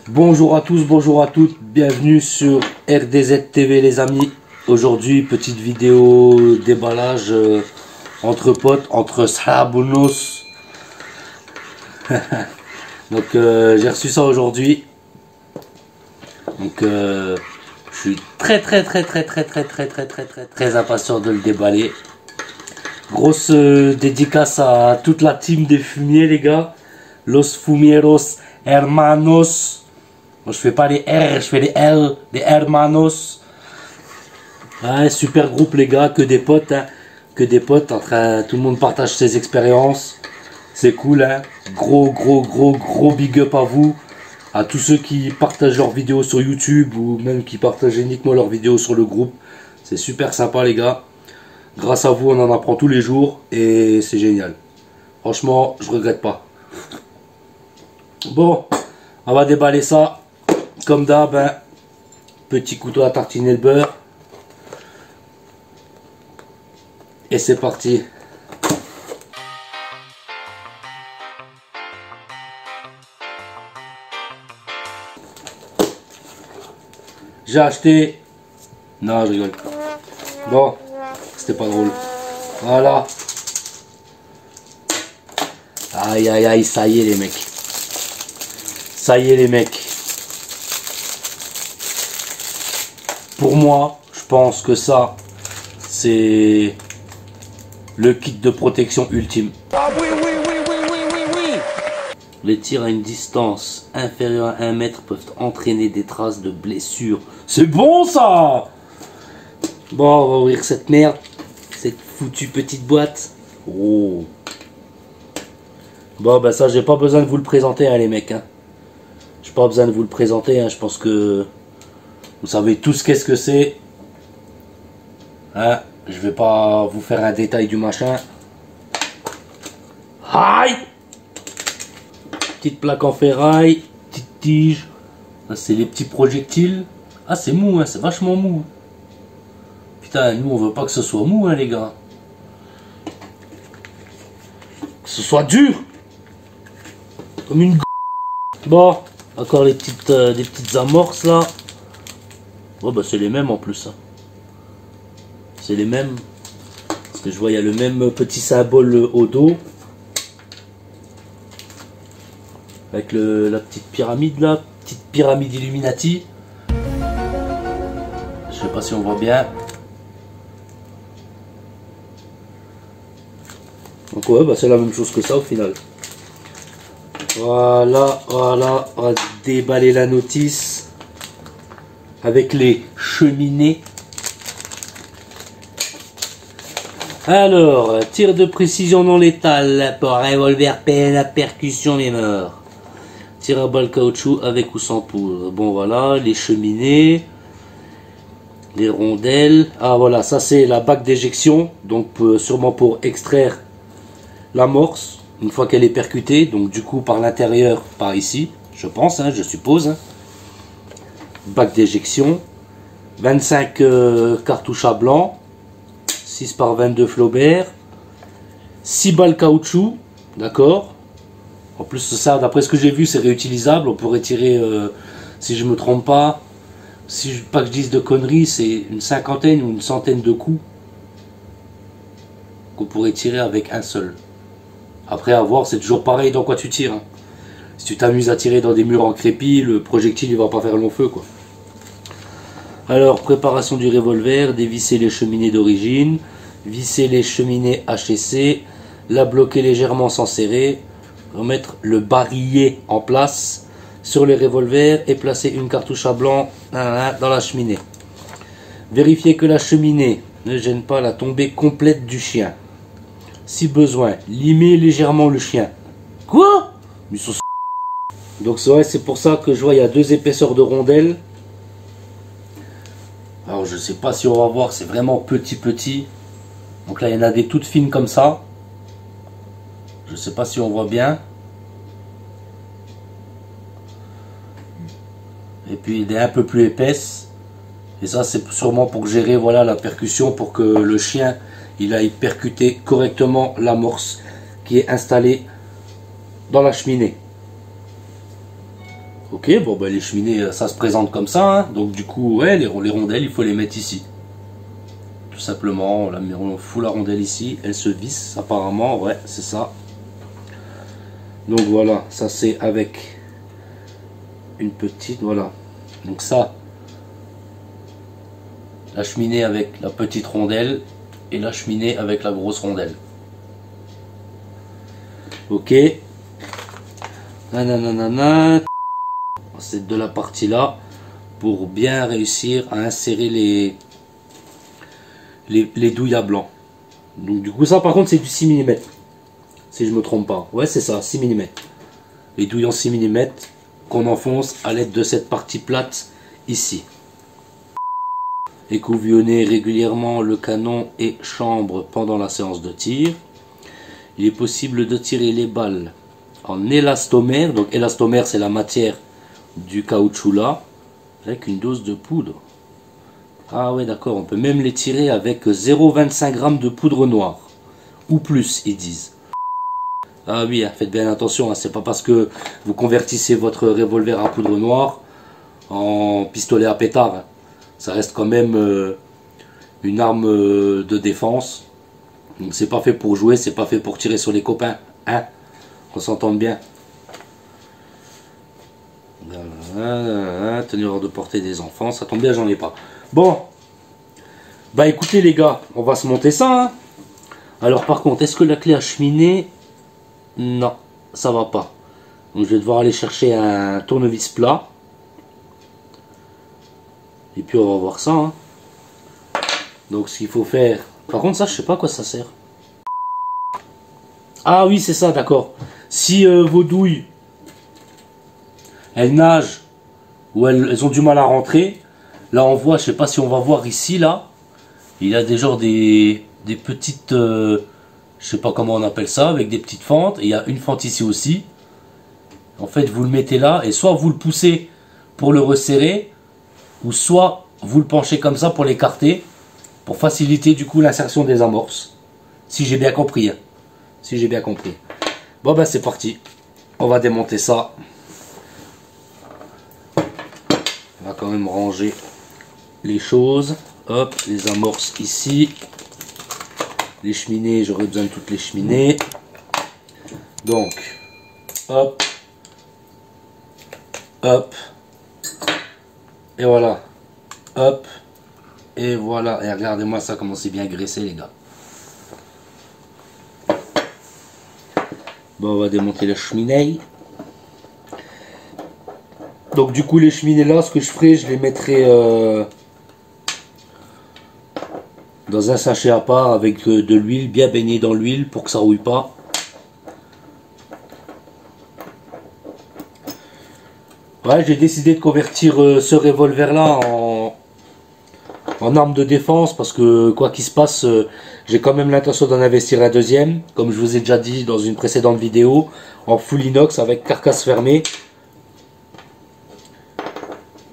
Bonjour à tous, bonjour à toutes, bienvenue sur RDZ TV les amis. Aujourd'hui, petite vidéo déballage entre potes, entre Sahabounos. Donc j'ai reçu ça aujourd'hui. Donc je suis très impatient de le déballer. Grosse dédicace à toute la team des fumiers les gars. Los Fumieros Hermanos. Moi je fais pas les R, je fais les L, les Hermanos. Ouais, super groupe les gars, que des potes, hein. Que des potes, tout le monde partage ses expériences. C'est cool, hein. Gros big up à vous. À tous ceux qui partagent leurs vidéos sur YouTube ou même qui partagent uniquement leurs vidéos sur le groupe. C'est super sympa les gars. Grâce à vous on en apprend tous les jours et c'est génial. Franchement je regrette pas. Bon, on va déballer ça. Comme d'hab, hein, petit couteau à tartiner le beurre. Et c'est parti. J'ai acheté... Non, je rigole. Bon, c'était pas drôle. Voilà. Aïe aïe aïe, ça y est les mecs. Ça y est les mecs. Pour moi, je pense que ça, c'est le kit de protection ultime. Ah oui. Les tirs à une distance inférieure à 1 mètre peuvent entraîner des traces de blessures. C'est bon ça! Bon, on va ouvrir cette merde. Cette foutue petite boîte. Oh. Bon, ben ça, j'ai pas besoin de vous le présenter, hein, les mecs. Hein. J'ai pas besoin de vous le présenter. Hein. Je pense que vous savez tous qu'est-ce que c'est. Hein. Je vais pas vous faire un détail du machin. Aïe! Petite plaque en ferraille, petite tige. C'est les petits projectiles. Ah, c'est mou, hein, c'est vachement mou. Putain, nous on veut pas que ce soit mou, hein, les gars. Que ce soit dur. Comme une g. Bon, encore les petites, des petites amorces là. Bon, bah c'est les mêmes en plus. Hein. C'est les mêmes. Parce que je vois, il y a le même petit symbole au dos. Avec la petite pyramide là, petite pyramide Illuminati. Je sais pas si on voit bien. Donc ouais, bah c'est la même chose que ça au final. Voilà, on va déballer la notice. Avec les cheminées. Alors, tir de précision non létal pour revolver peine à percussion les morts. Tir à balle caoutchouc avec ou sans poudre. Bon voilà, les cheminées, les rondelles. Ah voilà, ça c'est la bague d'éjection, donc sûrement pour extraire l'amorce une fois qu'elle est percutée. Donc du coup par l'intérieur, par ici, je pense, hein, je suppose. Hein. Bague d'éjection, 25 cartouches à blanc, 6 par 22 Flaubert, 6 balles caoutchouc, d'accord. En plus ça, d'après ce que j'ai vu, c'est réutilisable. On pourrait tirer, si je me trompe pas, pas que je dise de conneries, c'est une cinquantaine ou une centaine de coups qu'on pourrait tirer avec un seul. Après à voir, c'est toujours pareil dans quoi tu tires. Hein. Si tu t'amuses à tirer dans des murs en crépi, le projectile il va pas faire long feu quoi. Alors, préparation du revolver, dévisser les cheminées d'origine, visser les cheminées HSC, la bloquer légèrement sans serrer, remettre le barillet en place sur les revolvers et placer une cartouche à blanc dans la cheminée. Vérifiez que la cheminée ne gêne pas la tombée complète du chien. Si besoin, limez légèrement le chien. Quoi? Donc c'est pour ça que je vois il y a 2 épaisseurs de rondelles. Alors je sais pas si on va voir, c'est vraiment petit. Donc là il y en a des toutes fines comme ça. Je sais pas si on voit bien. Et puis des un peu plus épaisses. Et ça c'est sûrement pour gérer voilà la percussion, pour que le chien il aille percuter correctement l'amorce qui est installée dans la cheminée. Ok, bon bah les cheminées, ça se présente comme ça, hein. Donc du coup, ouais, les rondelles, il faut les mettre ici. Tout simplement, on fout la rondelle ici, elle se visse apparemment, ouais, c'est ça. Donc voilà, ça c'est avec une petite, voilà. Donc ça, la cheminée avec la petite rondelle et la cheminée avec la grosse rondelle. Ok. Nanana. C'est de la partie là pour bien réussir à insérer les douilles à blanc. Donc du coup ça par contre c'est du 6 mm. Si je me trompe pas. Ouais c'est ça, 6 mm. Les douilles en 6 mm qu'on enfonce à l'aide de cette partie plate ici. Écouvillonnez régulièrement le canon et chambre pendant la séance de tir. Il est possible de tirer les balles en élastomère. Donc élastomère c'est la matière du caoutchouc là, avec une dose de poudre. Ah ouais d'accord, on peut même les tirer avec 0,25 g de poudre noire. Ou plus ils disent. Ah oui, faites bien attention, hein, c'est pas parce que vous convertissez votre revolver à poudre noire en pistolet à pétard. Hein. Ça reste quand même une arme de défense. Donc c'est pas fait pour jouer, c'est pas fait pour tirer sur les copains. Hein, qu'on s'entende bien. Tenue hors de portée des enfants, ça tombe bien, j'en ai pas. Bon, bah écoutez les gars, on va se monter ça. Hein. Alors par contre, est-ce que la clé à cheminée? Non, ça va pas. Donc je vais devoir aller chercher un tournevis plat. Et puis on va voir ça. Hein. Donc ce qu'il faut faire... Par contre ça, je sais pas à quoi ça sert. Ah oui, c'est ça, d'accord. Si vos douilles, elles nagent ou elles ont du mal à rentrer, là on voit, je sais pas si on va voir ici, là, il y a des genres des petites, je sais pas comment on appelle ça, avec des petites fentes, et il y a une fente ici aussi. En fait, vous le mettez là, et soit vous le poussez pour le resserrer, ou soit vous le penchez comme ça pour l'écarter, pour faciliter du coup l'insertion des amorces. Si j'ai bien compris. Hein. Si j'ai bien compris. Bon ben c'est parti. On va démonter ça. On va quand même ranger les choses. Hop, les amorces ici. Les cheminées, j'aurais besoin de toutes les cheminées. Donc, hop. Hop. Et voilà. Hop. Et voilà. Et regardez-moi ça, comment c'est bien graissé les gars. Bon, on va démonter la cheminée. Donc du coup les cheminées là, ce que je ferai, je les mettrai dans un sachet à part avec de l'huile, bien baignée dans l'huile pour que ça rouille pas. Ouais, j'ai décidé de convertir ce revolver là en arme de défense parce que quoi qu'il se passe, j'ai quand même l'intention d'en investir un deuxième, comme je vous ai déjà dit dans une précédente vidéo, en full inox avec carcasse fermée.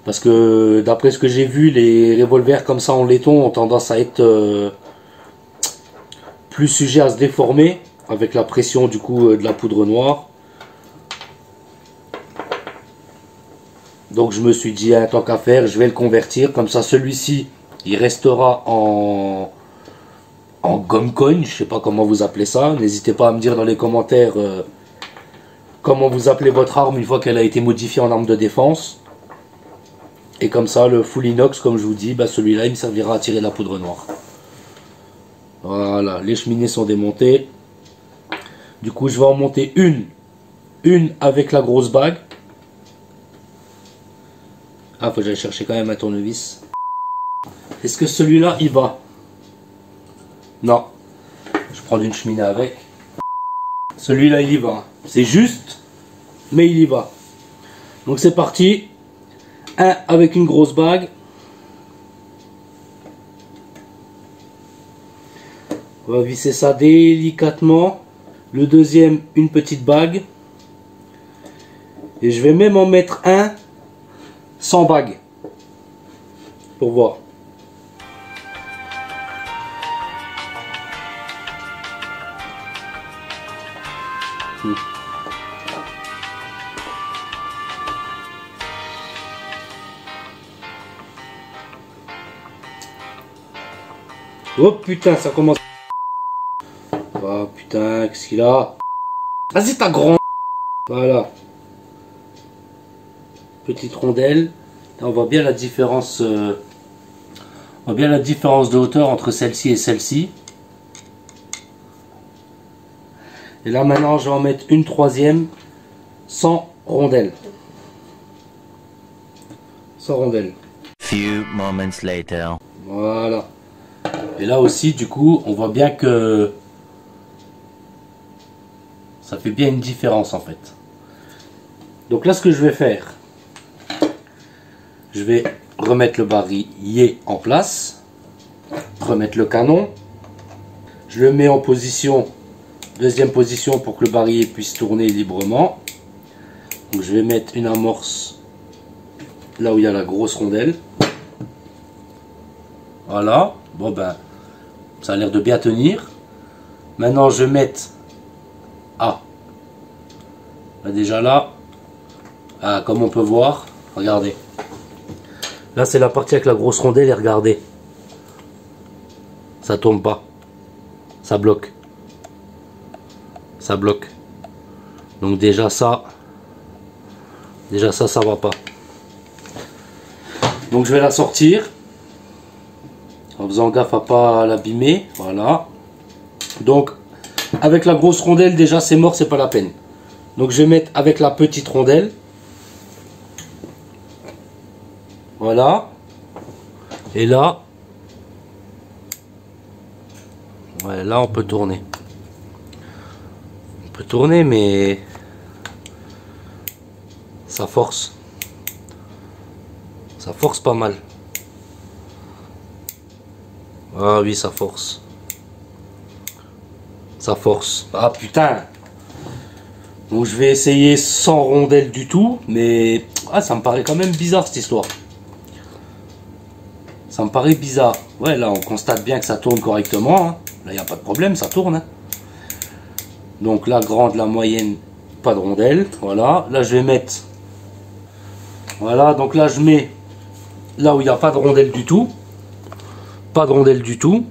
Parce que d'après ce que j'ai vu, les revolvers comme ça en laiton ont tendance à être plus sujets à se déformer avec la pression du coup de la poudre noire. Donc je me suis dit, tant qu'à faire, je vais le convertir. Comme ça, celui-ci, il restera en gomme coin. Je sais pas comment vous appelez ça. N'hésitez pas à me dire dans les commentaires comment vous appelez votre arme une fois qu'elle a été modifiée en arme de défense. Et comme ça, le full inox, comme je vous dis, bah celui-là, il me servira à tirer la poudre noire. Voilà, les cheminées sont démontées. Du coup, je vais en monter une avec la grosse bague. Ah, faut que j'aille chercher quand même un tournevis. Est-ce que celui-là, il va? Non. Je prends une cheminée avec. Celui-là, il y va. C'est juste, mais il y va. Donc c'est parti. Un avec une grosse bague. On va visser ça délicatement. Le deuxième, une petite bague. Et je vais même en mettre un sans bague. Pour voir. Oh putain, ça commence. Oh putain, qu'est-ce qu'il a? Vas-y, ta grande. Voilà. Petite rondelle. Là, on voit bien la différence. On voit bien la différence de hauteur entre celle-ci et celle-ci. Et là maintenant, je vais en mettre une troisième sans rondelle. Sans rondelle. Few moments later. Voilà. Et là aussi, du coup, on voit bien que ça fait bien une différence en fait. Donc là, ce que je vais faire, je vais remettre le barillet en place, remettre le canon. Je le mets en position, deuxième position pour que le barillet puisse tourner librement. Donc je vais mettre une amorce là où il y a la grosse rondelle. Voilà. Bon ben, ça a l'air de bien tenir. Maintenant je vais mettre... Ah. Ben déjà là, comme on peut voir, regardez. Là c'est la partie avec la grosse rondelle et regardez. Ça tourne pas. Ça bloque. Ça bloque. Donc déjà ça va pas. Donc je vais la sortir en faisant gaffe à pas l'abîmer. Voilà. Donc avec la grosse rondelle déjà c'est mort, c'est pas la peine. Donc je vais mettre avec la petite rondelle. Voilà. Et là, ouais, là on peut tourner. On peut tourner mais ça force. Ça force pas mal. Ah oui, ça force. Ça force. Ah putain. Donc je vais essayer sans rondelle du tout. Mais ça me paraît quand même bizarre cette histoire. Ça me paraît bizarre. Ouais, là on constate bien que ça tourne correctement. Hein. Là il n'y a pas de problème, ça tourne. Hein. Donc la grande, la moyenne, pas de rondelle. Voilà. Là je vais mettre... Voilà, donc là je mets là où il n'y a pas de rondelle du tout. Pas de rondelle du tout.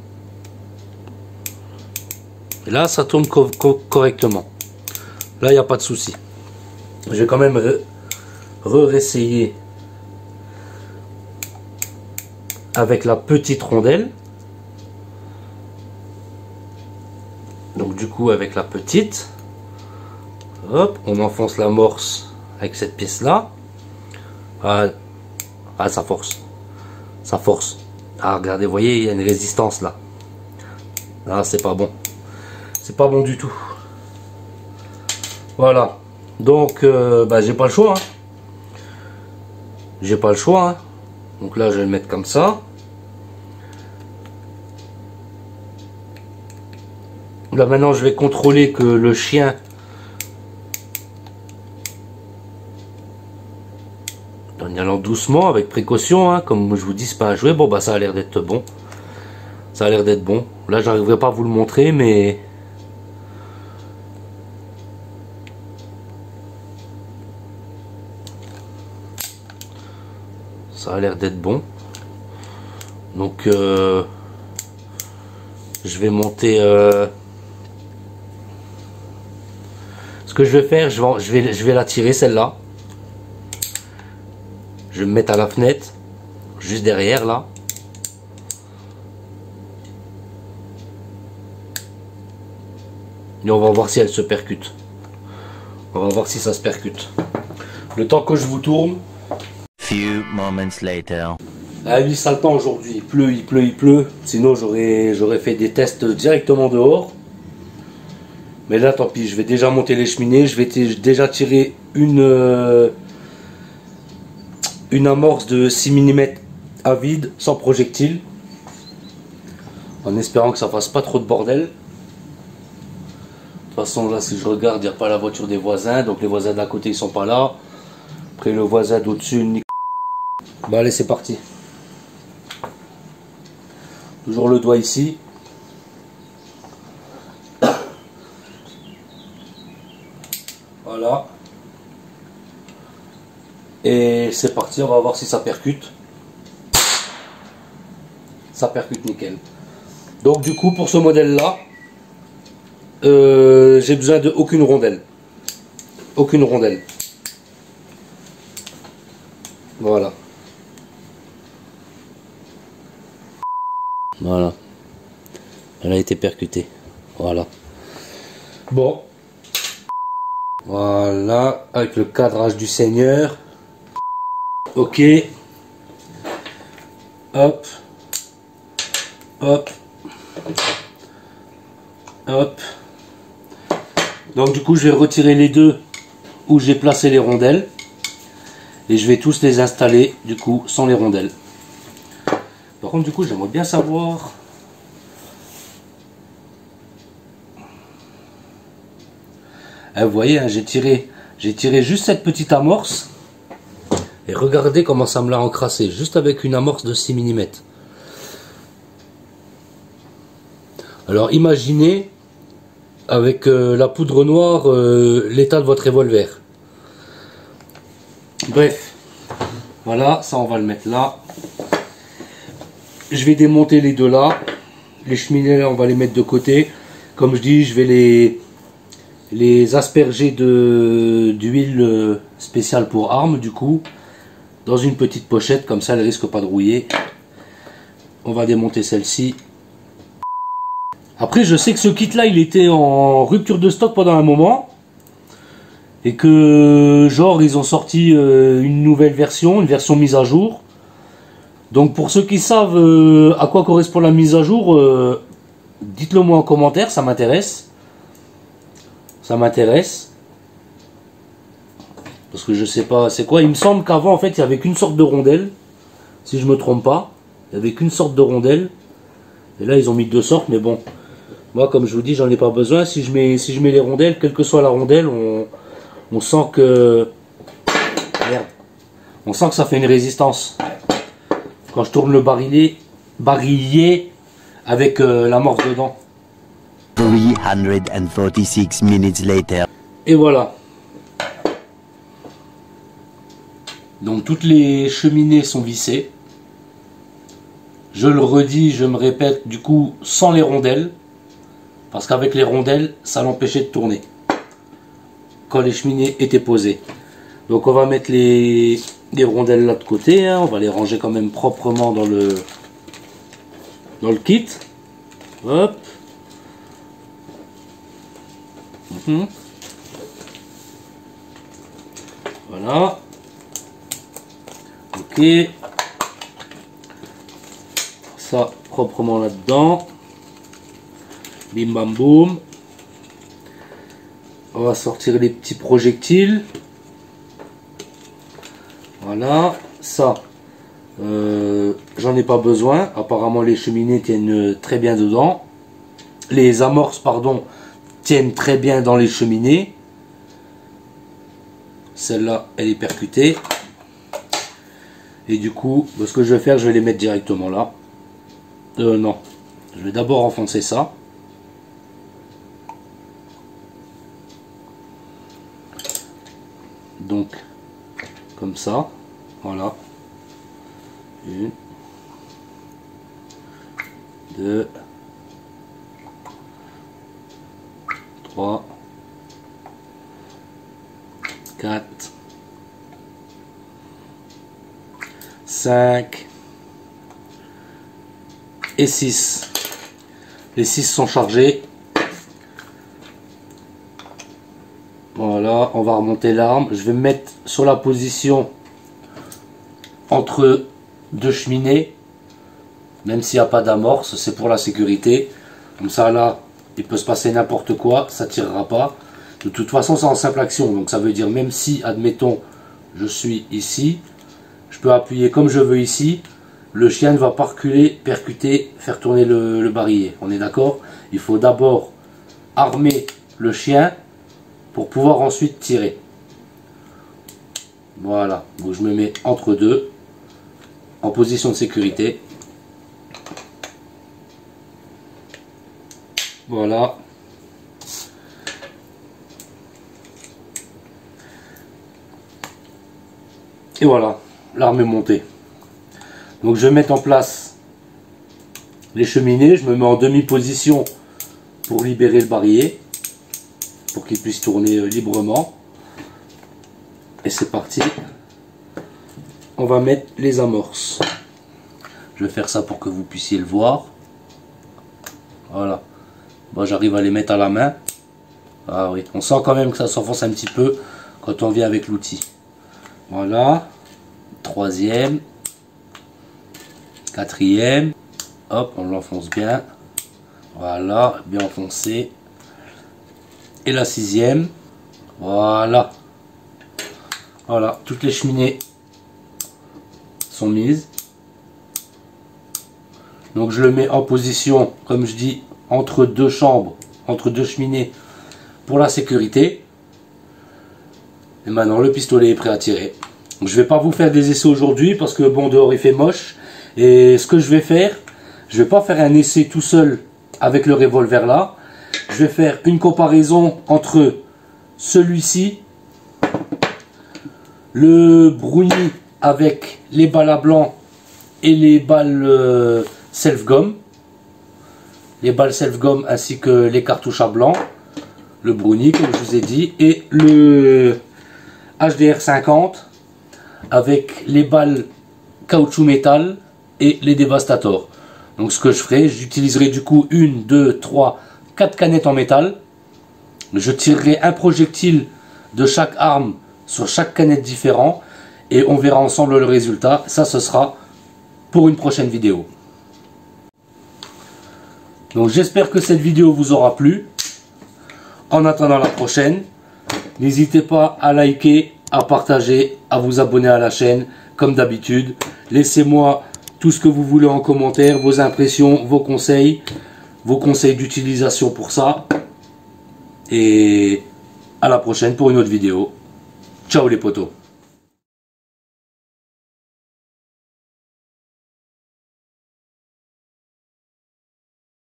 Et là ça tourne correctement. Là il n'y a pas de souci. Je vais quand même réessayer avec la petite rondelle. Donc du coup avec la petite, hop, on enfonce l'amorce avec cette pièce là. Ah, ça force. Ça force. Ah, regardez, vous voyez, il y a une résistance là. Ah, c'est pas bon. C'est pas bon du tout. Voilà. Donc, j'ai pas le choix. Hein. J'ai pas le choix. Hein. Donc là, je vais le mettre comme ça. Là, maintenant, je vais contrôler que le chien... En y allant doucement, avec précaution, hein, comme je vous dis, c'est pas à jouer. Bon, bah ça a l'air d'être bon. Ça a l'air d'être bon. Là, j'arriverai pas à vous le montrer, mais... Ça a l'air d'être bon. Donc, je vais monter... Ce que je vais faire, je vais la tirer, celle-là. Je vais me mettre à la fenêtre, juste derrière là. Et on va voir si elle se percute. On va voir si ça se percute. Le temps que je vous tourne. Few moments later. Ah oui, sale temps aujourd'hui. Il pleut, il pleut, il pleut. Sinon j'aurais fait des tests directement dehors. Mais là tant pis, je vais déjà monter les cheminées. Je vais déjà tirer une amorce de 6 mm à vide, sans projectile, en espérant que ça fasse pas trop de bordel. De toute façon là si je regarde, il n'y a pas la voiture des voisins, donc les voisins d'à côté ils sont pas là. Après le voisin d'au-dessus, bah allez c'est parti. Toujours le doigt ici. Voilà. Et c'est parti, on va voir si ça percute. Ça percute nickel. Donc du coup pour ce modèle là, j'ai besoin de aucune rondelle. Aucune rondelle. Voilà. Voilà. Elle a été percutée. Voilà. Bon. Voilà. Avec le cadrage du Seigneur. Ok. Hop. Hop. Hop. Donc du coup je vais retirer les deux où j'ai placé les rondelles. Et je vais tous les installer du coup sans les rondelles. Par contre du coup j'aimerais bien savoir. Vous voyez, hein, j'ai tiré juste cette petite amorce. Et regardez comment ça me l'a encrassé, juste avec une amorce de 6 mm. Alors imaginez avec la poudre noire l'état de votre revolver. Bref, voilà, ça on va le mettre là. Je vais démonter les deux là. Les cheminées là on va les mettre de côté. Comme je dis, je vais les asperger d'huile spéciale pour armes du coup. Dans une petite pochette, comme ça elle risque pas de rouiller. On va démonter celle-ci. Après je sais que ce kit là il était en rupture de stock pendant un moment. Et que genre ils ont sorti une nouvelle version, une version mise à jour. Donc pour ceux qui savent à quoi correspond la mise à jour, dites-le moi en commentaire, ça m'intéresse. Ça m'intéresse. Parce que je sais pas c'est quoi. Il me semble qu'avant en fait il y avait qu'une sorte de rondelle. Si je me trompe pas. Il y avait qu'une sorte de rondelle. Et là ils ont mis deux sortes mais bon. Moi comme je vous dis j'en ai pas besoin. Si je mets les rondelles, quelle que soit la rondelle, on sent que... Merde. On sent que ça fait une résistance. Quand je tourne le barillet avec l'amorce dedans. 346 minutes later. Et voilà. Donc toutes les cheminées sont vissées. Je le redis, je me répète, du coup sans les rondelles. Parce qu'avec les rondelles, ça l'empêchait de tourner. Quand les cheminées étaient posées. Donc on va mettre les rondelles là de côté, hein. On va les ranger quand même proprement dans le kit. Hop. Voilà. Ok. Ça proprement là-dedans. Bim bam boum. On va sortir les petits projectiles. Voilà, ça, j'en ai pas besoin. Apparemment, les cheminées tiennent très bien dedans. Les amorces, pardon, tiennent très bien dans les cheminées. Celle-là, elle est percutée. Et du coup, ce que je vais faire, je vais les mettre directement là. Non, je vais d'abord enfoncer ça. Donc, comme ça, voilà. 1, 2, 3, 4, 5 et 6. Les 6 sont chargés. Voilà, on va remonter l'arme. Je vais me mettre sur la position entre deux cheminées. Même s'il n'y a pas d'amorce, c'est pour la sécurité. Comme ça là, il peut se passer n'importe quoi, ça ne tirera pas. De toute façon, c'est en simple action. Donc ça veut dire même si, admettons, je suis ici, je peux appuyer comme je veux ici. Le chien ne va pas reculer, percuter, faire tourner le barillet. On est d'accord? Il faut d'abord armer le chien pour pouvoir ensuite tirer. Voilà, donc je me mets entre deux, en position de sécurité. Voilà. Et voilà, l'arme est montée. Donc je vais mettre en place les cheminées, je me mets en demi-position pour libérer le barillet, pour qu'il puisse tourner librement. Et c'est parti. On va mettre les amorces. Je vais faire ça pour que vous puissiez le voir. Voilà. Bon, j'arrive à les mettre à la main. Ah oui, on sent quand même que ça s'enfonce un petit peu quand on vient avec l'outil. Voilà. Troisième. Quatrième. Hop, on l'enfonce bien. Voilà, bien enfoncé. Et la sixième. Voilà. Voilà, toutes les cheminées sont mises. Donc je le mets en position, comme je dis, entre deux chambres, entre deux cheminées pour la sécurité. Et maintenant le pistolet est prêt à tirer. Donc, je ne vais pas vous faire des essais aujourd'hui parce que bon, dehors il fait moche. Et ce que je vais faire, je ne vais pas faire un essai tout seul avec le revolver là. Je vais faire une comparaison entre celui-ci, le Brownie avec les balles à blanc et les balles self-gomme. Les balles self-gomme ainsi que les cartouches à blanc. Le Brownie comme je vous ai dit. Et le HDR 50 avec les balles caoutchouc métal et les Devastator. Donc ce que je ferai, j'utiliserai du coup 1, 2, 3, 4 canettes en métal. Je tirerai un projectile de chaque arme sur chaque canette différent. Et on verra ensemble le résultat. Ça, ce sera pour une prochaine vidéo. Donc j'espère que cette vidéo vous aura plu. En attendant la prochaine, n'hésitez pas à liker, à partager, à vous abonner à la chaîne. Comme d'habitude, laissez-moi tout ce que vous voulez en commentaire, vos impressions, vos conseils d'utilisation pour ça. Et à la prochaine pour une autre vidéo. Ciao les potos.